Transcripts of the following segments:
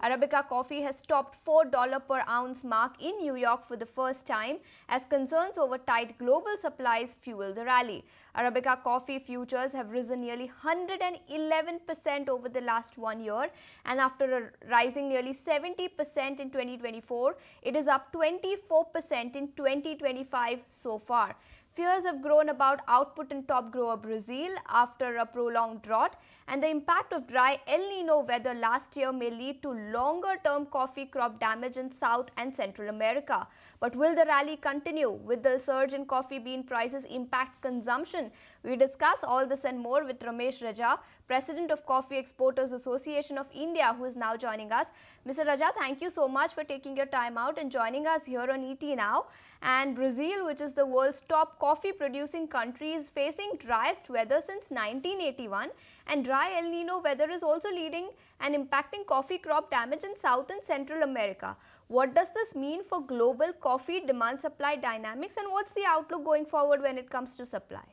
Arabica coffee has topped $4 per ounce mark in New York for the first time as concerns over tight global supplies fuel the rally. Arabica coffee futures have risen nearly 111% over the last 1 year, and after rising nearly 70% in 2024, it is up 24% in 2025 so far. Fears have grown about output in top grower Brazil after a prolonged drought, and the impact of dry El Nino weather last year may lead to longer-term coffee crop damage in South and Central America. But will the rally continue? Will the surge in coffee bean prices impact consumption? We discuss all this and more with Ramesh Raja, President of Coffee Exporters Association of India, who is now joining us. Mr. Raja, thank you so much for taking your time out and joining us here on ET Now. And Brazil, which is the world's top coffee producing country, is facing driest weather since 1981, and dry El Nino weather is also leading and impacting coffee crop damage in South and Central America. What does this mean for global coffee demand supply dynamics, and what's the outlook going forward when it comes to supply?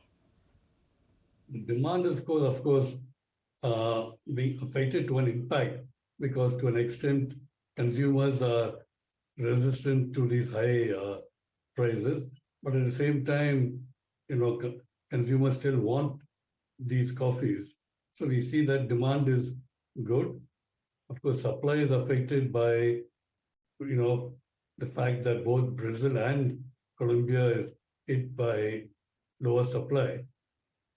Demand is, of course, being affected to an impact because to an extent consumers are resistant to these high prices, but at the same time, consumers still want these coffees. So we see that demand is good. Of course, supply is affected by, the fact that both Brazil and Colombia is hit by lower supply.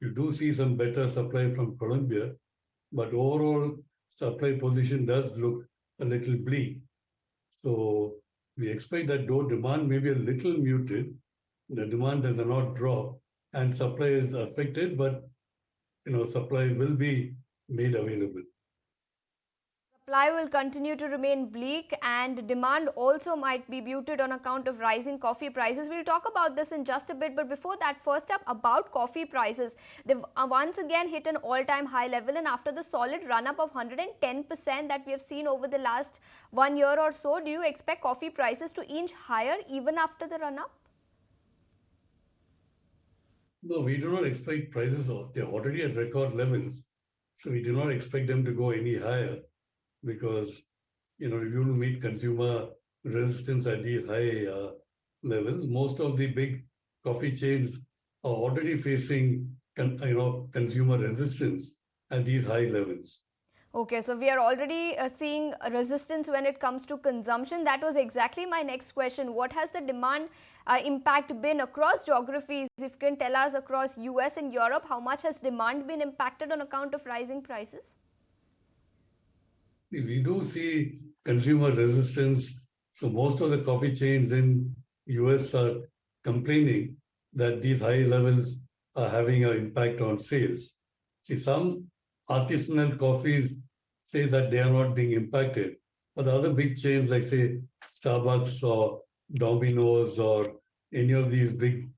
You do see some better supply from Colombia, but overall supply position does look a little bleak. So we expect that though demand may be a little muted, the demand does not drop and supply is affected, but supply will be made available. Supply will continue to remain bleak and demand also might be muted on account of rising coffee prices. We'll talk about this in just a bit, but before that, first up about coffee prices. They've once again hit an all-time high level, and after the solid run-up of 110% that we have seen over the last 1 year or so, do you expect coffee prices to inch higher even after the run-up? No, we do not expect prices, they're already at record levels, so we do not expect them to go any higher. Because you will meet consumer resistance at these high levels. Most of the big coffee chains are already facing consumer resistance at these high levels. Okay, so we are already seeing resistance when it comes to consumption. That was exactly my next question. What has the demand impact been across geographies? If you can tell us across US and Europe, how much has demand been impacted on account of rising prices? See, we do see consumer resistance. So most of the coffee chains in US are complaining that these high levels are having an impact on sales. See, some artisanal coffees say that they are not being impacted, but the other big chains like say Starbucks or Domino's or any of these big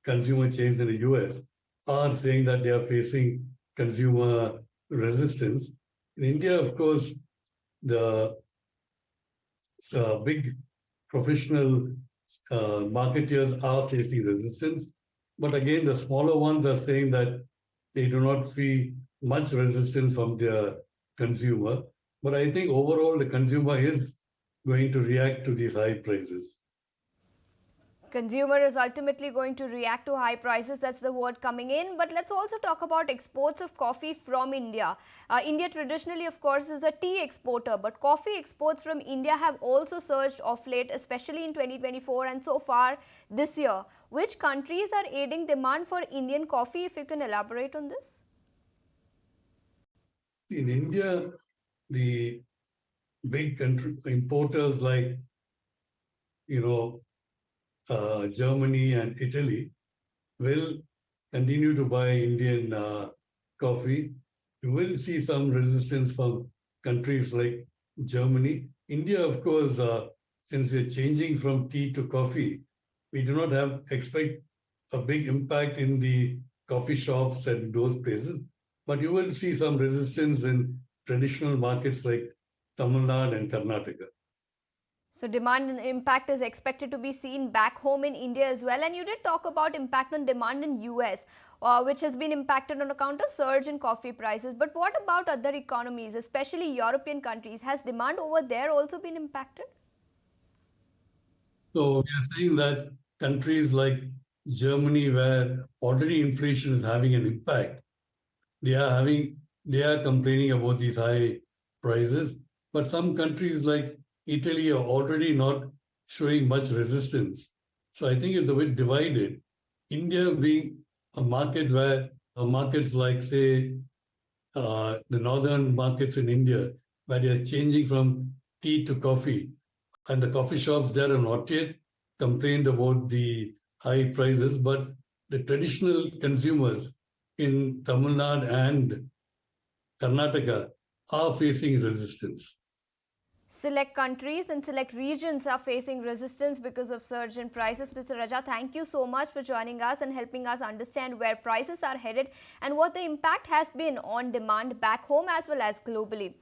consumer chains in the US are saying that they are facing consumer resistance. In India, of course, the big professional marketeers are facing resistance. But again, the smaller ones are saying that they do not feel much resistance from their consumer. But I think overall, the consumer is going to react to these high prices. Consumer is ultimately going to react to high prices. That's the word coming in. But let's also talk about exports of coffee from India. India traditionally, of course, is a tea exporter, but coffee exports from India have also surged of late, especially in 2024 and so far this year. Which countries are aiding demand for Indian coffee, if you can elaborate on this? In India, the big importers like, Germany and Italy will continue to buy Indian coffee. You will see some resistance from countries like Germany. India, of course, since we're changing from tea to coffee, we do not expect a big impact in the coffee shops and those places. But you will see some resistance in traditional markets like Tamil Nadu and Karnataka. So demand and impact is expected to be seen back home in India as well. And you did talk about impact on demand in US. which has been impacted on account of surge in coffee prices. But what about other economies, especially European countries? Has demand over there also been impacted? So we are saying that countries like Germany, where already inflation is having an impact, they are having they are complaining about these high prices. But some countries like Italy are already not showing much resistance. So I think it's a bit divided. India being a market where markets like say the northern markets in India, where they are changing from tea to coffee, and the coffee shops there are not yet complained about the high prices, but the traditional consumers in Tamil Nadu and Karnataka are facing resistance. Select countries and select regions are facing resistance because of surge in prices. Mr. Raja, thank you so much for joining us and helping us understand where prices are headed and what the impact has been on demand back home as well as globally.